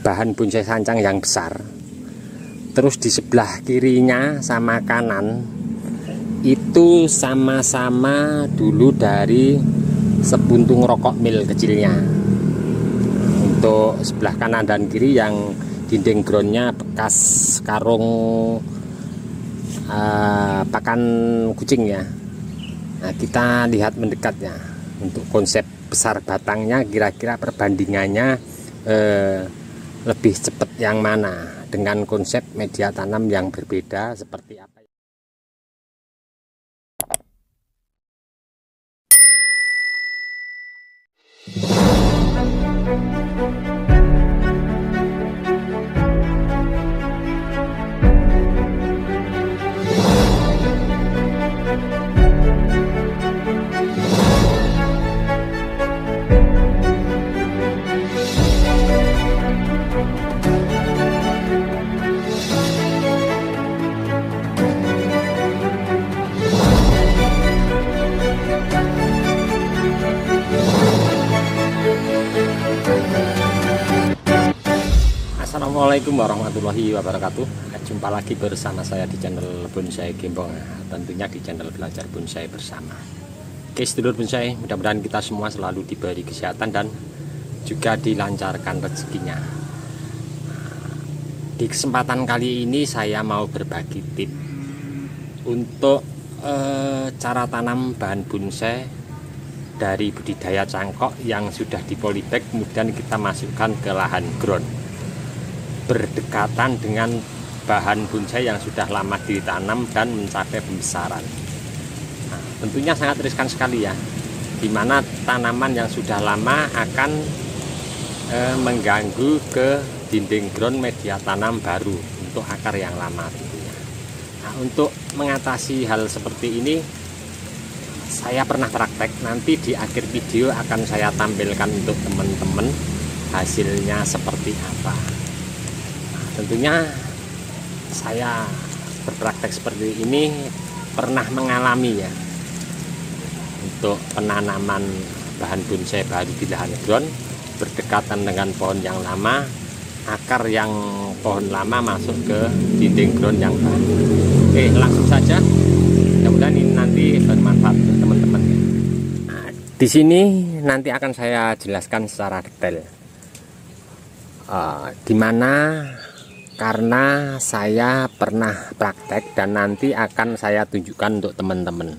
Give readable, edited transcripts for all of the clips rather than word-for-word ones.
bahan bonsai sancang yang besar. Terus di sebelah kirinya sama kanan itu sama-sama dulu dari sepuntung rokok mil kecilnya. Untuk sebelah kanan dan kiri yang dinding groundnya bekas karung pakan kucing ya. Nah, kita lihat mendekatnya. Untuk konsep besar batangnya kira-kira perbandingannya lebih cepat yang mana dengan konsep media tanam yang berbeda seperti apa? Assalamualaikum warahmatullahi wabarakatuh. Jumpa lagi bersama saya di channel Bonsai Gembong, tentunya di channel Belajar Bonsai Bersama. Oke sedulur bonsai, mudah-mudahan kita semua selalu diberi kesehatan dan juga dilancarkan rezekinya. Di kesempatan kali ini saya mau berbagi tip untuk cara tanam bahan bonsai dari budidaya cangkok yang sudah di polybag, kemudian kita masukkan ke lahan ground berdekatan dengan bahan bonsai yang sudah lama ditanam dan mencapai pembesaran. Nah, tentunya sangat riskan sekali ya, dimana tanaman yang sudah lama akan mengganggu ke dinding ground media tanam baru untuk akar yang lama tentunya. Nah, untuk mengatasi hal seperti ini saya pernah praktek, nanti di akhir video akan saya tampilkan untuk teman-teman hasilnya seperti apa. Tentunya saya berpraktek seperti ini pernah mengalami ya, untuk penanaman bahan bonsai baru di lahan ground berdekatan dengan pohon yang lama, akar yang pohon lama masuk ke dinding ground yang baru. Oke, langsung saja, mudah-mudahan ini nanti bermanfaat untuk teman-teman. Nah, di sini nanti akan saya jelaskan secara detail, dimana karena saya pernah praktek dan nanti akan saya tunjukkan untuk teman-teman.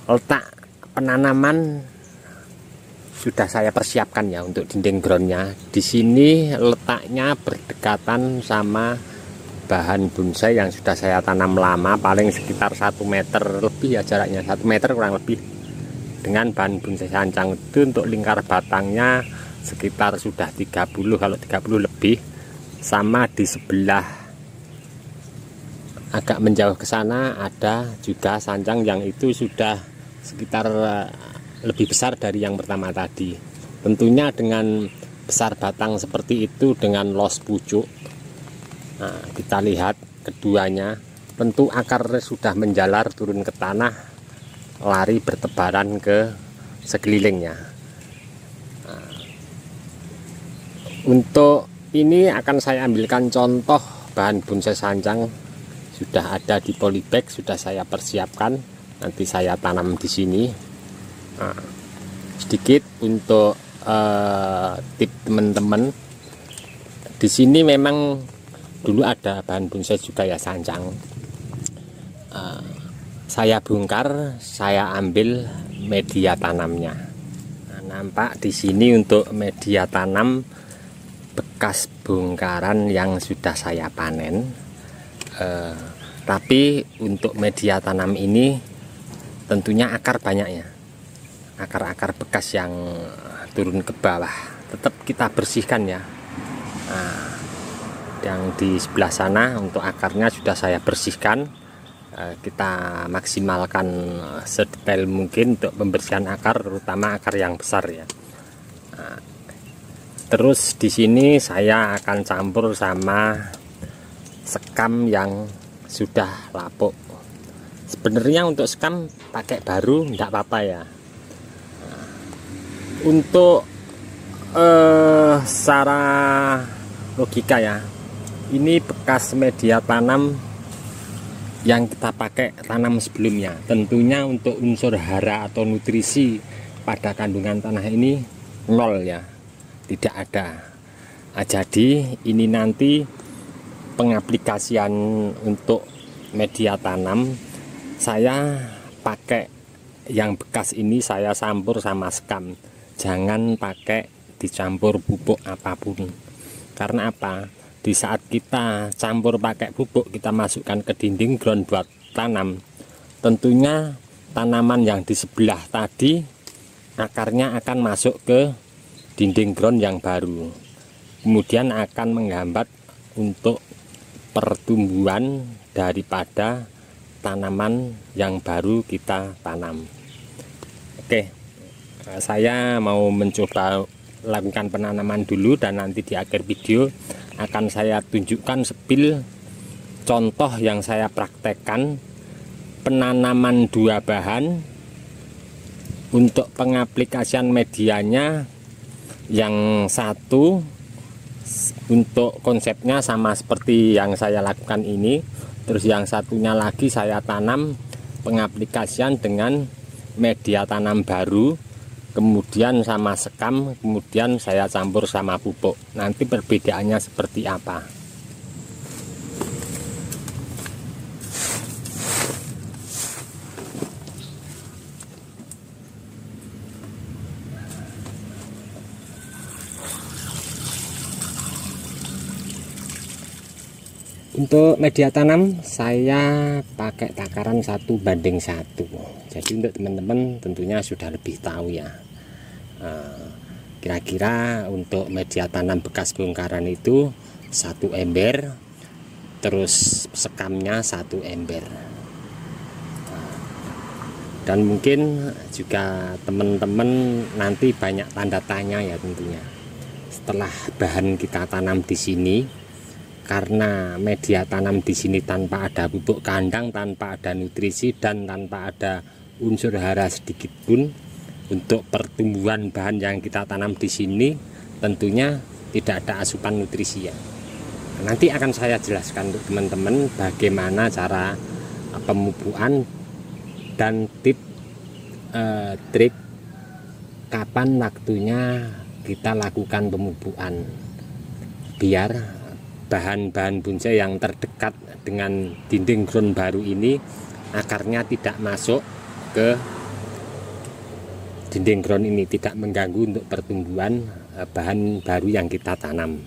Letak penanaman sudah saya persiapkan ya untuk dinding groundnya. Di sini letaknya berdekatan sama bahan bonsai yang sudah saya tanam lama, paling sekitar 1 meter lebih ya jaraknya, 1 meter kurang lebih dengan bahan bonsai sancang. Itu untuk lingkar batangnya sekitar sudah 30, kalau 30 lebih. Sama di sebelah agak menjauh ke sana ada juga sancang yang itu sudah sekitar lebih besar dari yang pertama tadi. Tentunya dengan besar batang seperti itu dengan los pucuk. Nah, kita lihat keduanya, tentu akar sudah menjalar turun ke tanah, lari bertebaran ke sekelilingnya. Nah, untuk ini akan saya ambilkan contoh bahan bonsai sancang sudah ada di polybag, sudah saya persiapkan, nanti saya tanam di sini. Nah, sedikit untuk tip teman-teman, di sini memang dulu ada bahan bonsai juga ya sancang. Saya bongkar, saya ambil media tanamnya. Nah, nampak di sini untuk media tanam bekas bongkaran yang sudah saya panen, tapi untuk media tanam ini tentunya akar banyak ya, akar-akar bekas yang turun ke bawah tetap kita bersihkan ya. Nah, yang di sebelah sana untuk akarnya sudah saya bersihkan, kita maksimalkan sedetail mungkin untuk pembersihan akar, terutama akar yang besar ya. Nah, terus di sini saya akan campur sama sekam yang sudah lapuk. Sebenarnya untuk sekam pakai baru enggak apa-apa ya. Untuk Secara logika ya, ini bekas media tanam yang kita pakai tanam sebelumnya. Tentunya untuk unsur hara atau nutrisi pada kandungan tanah ini nol ya, tidak ada. Jadi ini nanti pengaplikasian untuk media tanam saya pakai yang bekas ini, saya campur sama sekam. Jangan pakai dicampur pupuk apapun. Karena apa? Di saat kita campur pakai pupuk, kita masukkan ke dinding ground buat tanam, tentunya tanaman yang di sebelah tadi akarnya akan masuk ke dinding ground yang baru, kemudian akan menghambat untuk pertumbuhan daripada tanaman yang baru kita tanam. Oke, saya mau mencoba lakukan penanaman dulu, dan nanti di akhir video akan saya tunjukkan sepil contoh yang saya praktekkan penanaman 2 bahan. Untuk pengaplikasian medianya, yang satu untuk konsepnya sama seperti yang saya lakukan ini, terus yang satunya lagi saya tanam pengaplikasian dengan media tanam baru, kemudian sama sekam, kemudian saya campur sama pupuk. Nanti perbedaannya seperti apa. Untuk media tanam saya pakai takaran 1:1. Jadi untuk teman-teman tentunya sudah lebih tahu ya. Kira-kira untuk media tanam bekas bongkaran itu 1 ember, terus sekamnya 1 ember. Dan mungkin juga teman-teman nanti banyak tanda tanya ya tentunya. Setelah bahan kita tanam di sini, karena media tanam di sini tanpa ada pupuk kandang, tanpa ada nutrisi, dan tanpa ada unsur hara sedikit pun, untuk pertumbuhan bahan yang kita tanam di sini tentunya tidak ada asupan nutrisi ya. Nanti akan saya jelaskan untuk teman-teman bagaimana cara pemupukan dan trik kapan waktunya kita lakukan pemupukan, biar bahan-bahan bonsai yang terdekat dengan dinding ground baru ini akarnya tidak masuk ke dinding ground ini, tidak mengganggu untuk pertumbuhan bahan baru yang kita tanam.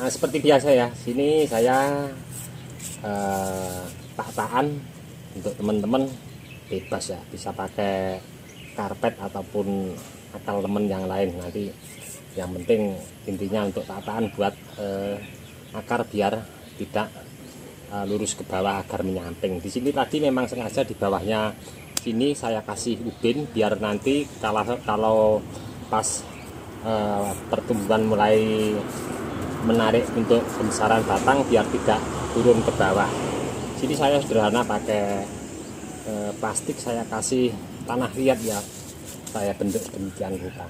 Nah, seperti biasa ya, sini saya tak-takan untuk teman-teman bebas ya, bisa pakai karpet ataupun akal temen yang lain. Nanti yang penting intinya untuk tak-takan buat akar biar tidak lurus ke bawah, agar menyamping. Di sini tadi memang sengaja di bawahnya sini saya kasih ubin biar nanti kalau pas pertumbuhan mulai menarik untuk pembesaran batang biar tidak turun ke bawah. Sini saya sederhana pakai plastik, saya kasih tanah liat ya, saya bentuk demikian rupa.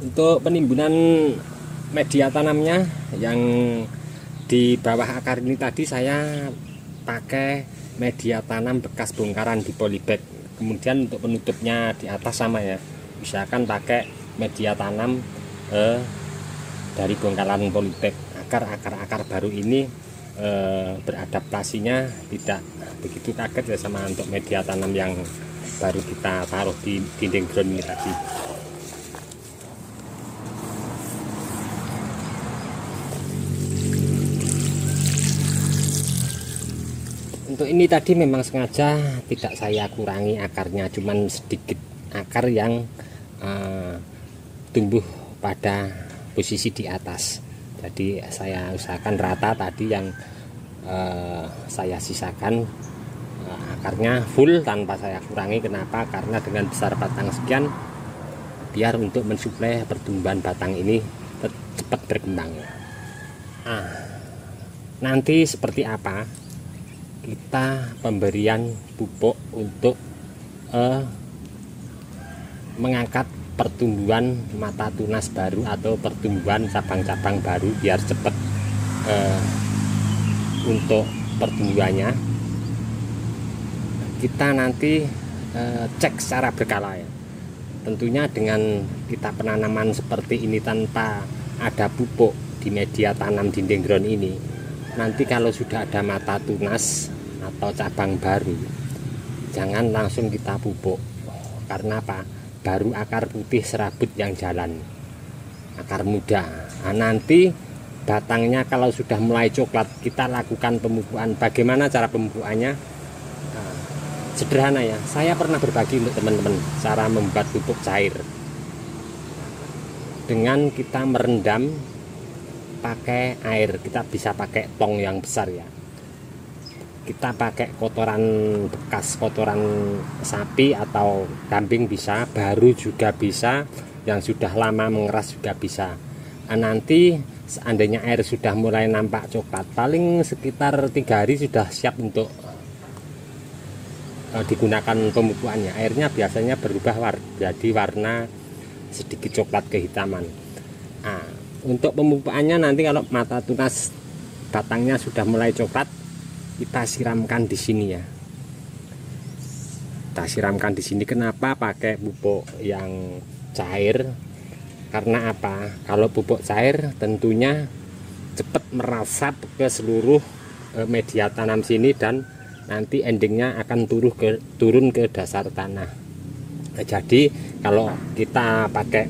Untuk penimbunan media tanamnya yang di bawah akar ini tadi saya pakai media tanam bekas bongkaran di polybag. Kemudian untuk penutupnya di atas sama ya, usahakan pakai media tanam dari bongkaran polybag agar akar-akar baru ini beradaptasinya tidak begitu kaget ya sama untuk media tanam yang baru kita taruh di dinding ground ini tadi. Untuk ini tadi memang sengaja tidak saya kurangi akarnya, cuman sedikit akar yang tumbuh pada posisi di atas. Jadi saya usahakan rata tadi, yang saya sisakan akarnya full tanpa saya kurangi. Kenapa? Karena dengan besar batang sekian, biar untuk mensuplai pertumbuhan batang ini cepat berkembang. Nanti seperti apa kita pemberian pupuk untuk mengangkat pertumbuhan mata tunas baru atau pertumbuhan cabang-cabang baru biar cepat untuk pertumbuhannya, kita nanti cek secara berkala ya. Tentunya dengan kita penanaman seperti ini tanpa ada pupuk di media tanam dinding ground ini, nanti kalau sudah ada mata tunas atau cabang baru, jangan langsung kita pupuk. Karena apa? Baru akar putih serabut yang jalan, akar muda. Nanti batangnya kalau sudah mulai coklat, kita lakukan pemupukan. Bagaimana cara pemupukannya? Sederhana ya, saya pernah berbagi untuk teman-teman cara membuat pupuk cair. Dengan kita merendam pakai air, kita bisa pakai tong yang besar ya. Kita pakai kotoran bekas, kotoran sapi atau kambing bisa, baru juga bisa, yang sudah lama mengeras juga bisa. Nanti seandainya air sudah mulai nampak coklat, paling sekitar 3 hari sudah siap untuk digunakan pemupukannya. Airnya biasanya berubah jadi warna sedikit coklat kehitaman. Untuk pemupukannya nanti kalau mata tunas batangnya sudah mulai coklat, kita siramkan di sini ya. Kita siramkan di sini. Kenapa pakai pupuk yang cair? Karena apa? Kalau pupuk cair tentunya cepat meresap ke seluruh media tanam sini dan nanti endingnya akan turun ke dasar tanah. Jadi kalau kita pakai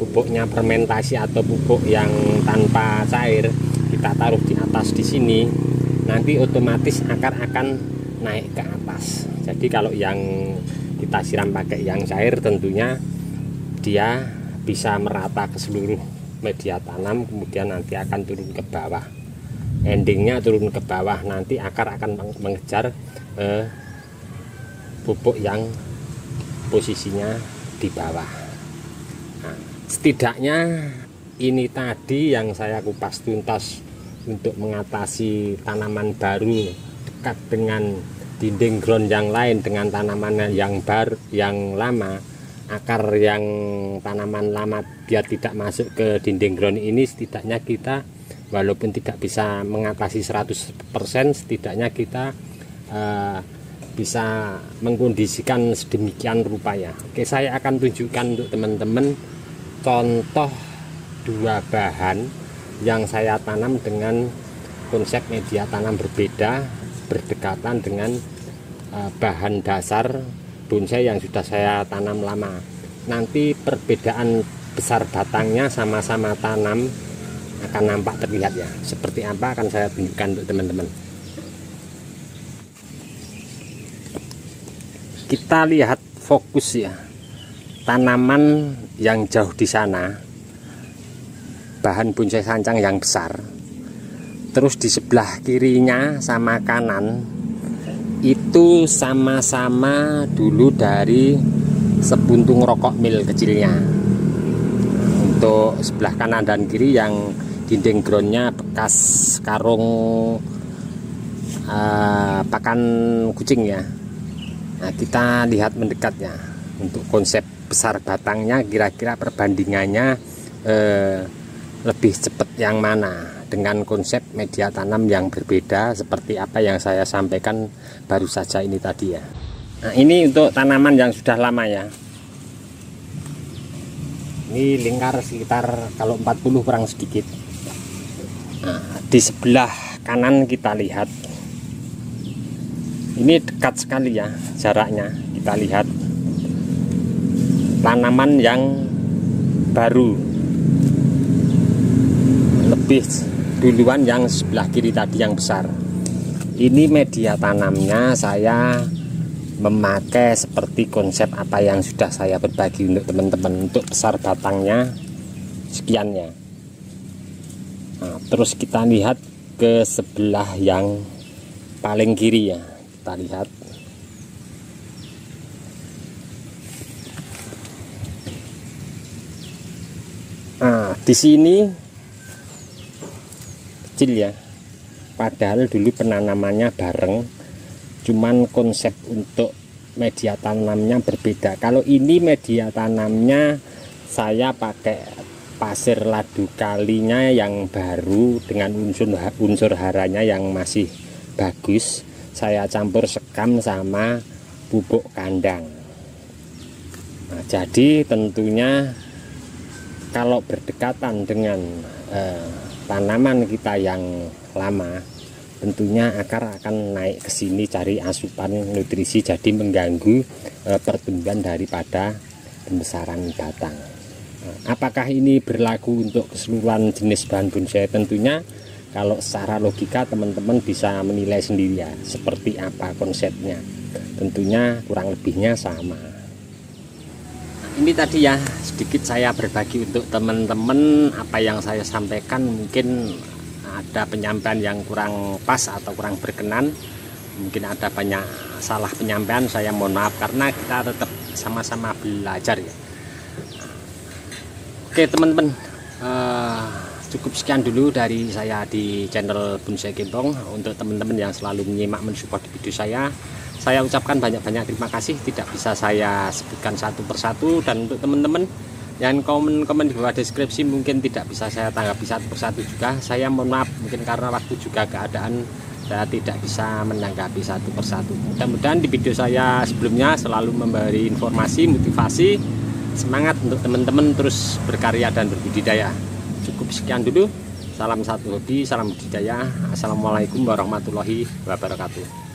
pupuknya fermentasi atau pupuk yang tanpa cair, kita taruh di atas di sini, nanti otomatis akar akan naik ke atas. Jadi kalau yang kita siram pakai yang cair, tentunya dia bisa merata ke seluruh media tanam, kemudian nanti akan turun ke bawah. Endingnya turun ke bawah, nanti akar akan mengejar pupuk yang posisinya di bawah. Setidaknya ini tadi yang saya kupas tuntas untuk mengatasi tanaman baru dekat dengan dinding ground yang lain dengan tanaman yang baru, yang lama. Akar yang tanaman lama biar tidak masuk ke dinding ground ini, setidaknya kita walaupun tidak bisa mengatasi 100%, setidaknya kita bisa mengkondisikan sedemikian rupa ya. Oke, saya akan tunjukkan untuk teman-teman contoh 2 bahan yang saya tanam dengan konsep media tanam berbeda, berdekatan dengan bahan dasar bonsai yang sudah saya tanam lama. Nanti perbedaan besar batangnya sama-sama tanam akan nampak terlihat ya. Seperti apa akan saya tunjukkan untuk teman-teman. Kita lihat fokus ya, tanaman yang jauh di sana, bahan bonsai sancang yang besar. Terus di sebelah kirinya sama kanan itu sama-sama dulu dari sepuntung rokok mil kecilnya. Untuk sebelah kanan dan kiri yang dinding groundnya bekas karung pakan kucing ya. Nah, kita lihat mendekatnya untuk konsep besar batangnya, kira-kira perbandingannya lebih cepat yang mana dengan konsep media tanam yang berbeda seperti apa yang saya sampaikan baru saja ini tadi ya. Nah, ini untuk tanaman yang sudah lama ya. Ini lingkar sekitar kalau 40 kurang sedikit. Nah, di sebelah kanan kita lihat, ini dekat sekali ya jaraknya. Kita lihat tanaman yang baru, lebih duluan yang sebelah kiri tadi yang besar. Ini media tanamnya saya memakai seperti konsep apa yang sudah saya berbagi untuk teman-teman. Untuk besar batangnya sekian ya. Nah, terus kita lihat ke sebelah yang paling kiri ya. Kita lihat. Nah, di sini kecil ya. Padahal dulu penanamannya bareng, cuman konsep untuk media tanamnya berbeda. Kalau ini media tanamnya saya pakai pasir ladu kalinya yang baru dengan unsur haranya yang masih bagus. Saya campur sekam sama pupuk kandang. Nah, jadi tentunya kalau berdekatan dengan tanaman kita yang lama, tentunya akar akan naik ke sini cari asupan nutrisi, jadi mengganggu pertumbuhan daripada pembesaran batang. Nah, apakah ini berlaku untuk keseluruhan jenis bahan bonsai? Tentunya kalau secara logika teman-teman bisa menilai sendiri ya, seperti apa konsepnya. Tentunya kurang lebihnya sama. Ini tadi ya sedikit saya berbagi untuk teman-teman apa yang saya sampaikan. Mungkin ada penyampaian yang kurang pas atau kurang berkenan, mungkin ada banyak salah penyampaian, saya mohon maaf karena kita tetap sama-sama belajar ya. Oke teman-teman, cukup sekian dulu dari saya di channel Bonsai Gembong. Untuk teman-teman yang selalu menyimak mensupport video saya ucapkan banyak-banyak terima kasih. Tidak bisa saya sebutkan satu persatu, dan untuk teman-teman yang komen di bawah deskripsi mungkin tidak bisa saya tanggapi satu persatu juga. Saya mohon maaf, mungkin karena waktu juga keadaan saya tidak bisa menanggapi satu persatu. Mudah-mudahan di video saya sebelumnya selalu memberi informasi, motivasi, semangat untuk teman-teman terus berkarya dan berbudidaya. Cukup sekian dulu. Salam satu hobi, salam budidaya. Assalamualaikum warahmatullahi wabarakatuh.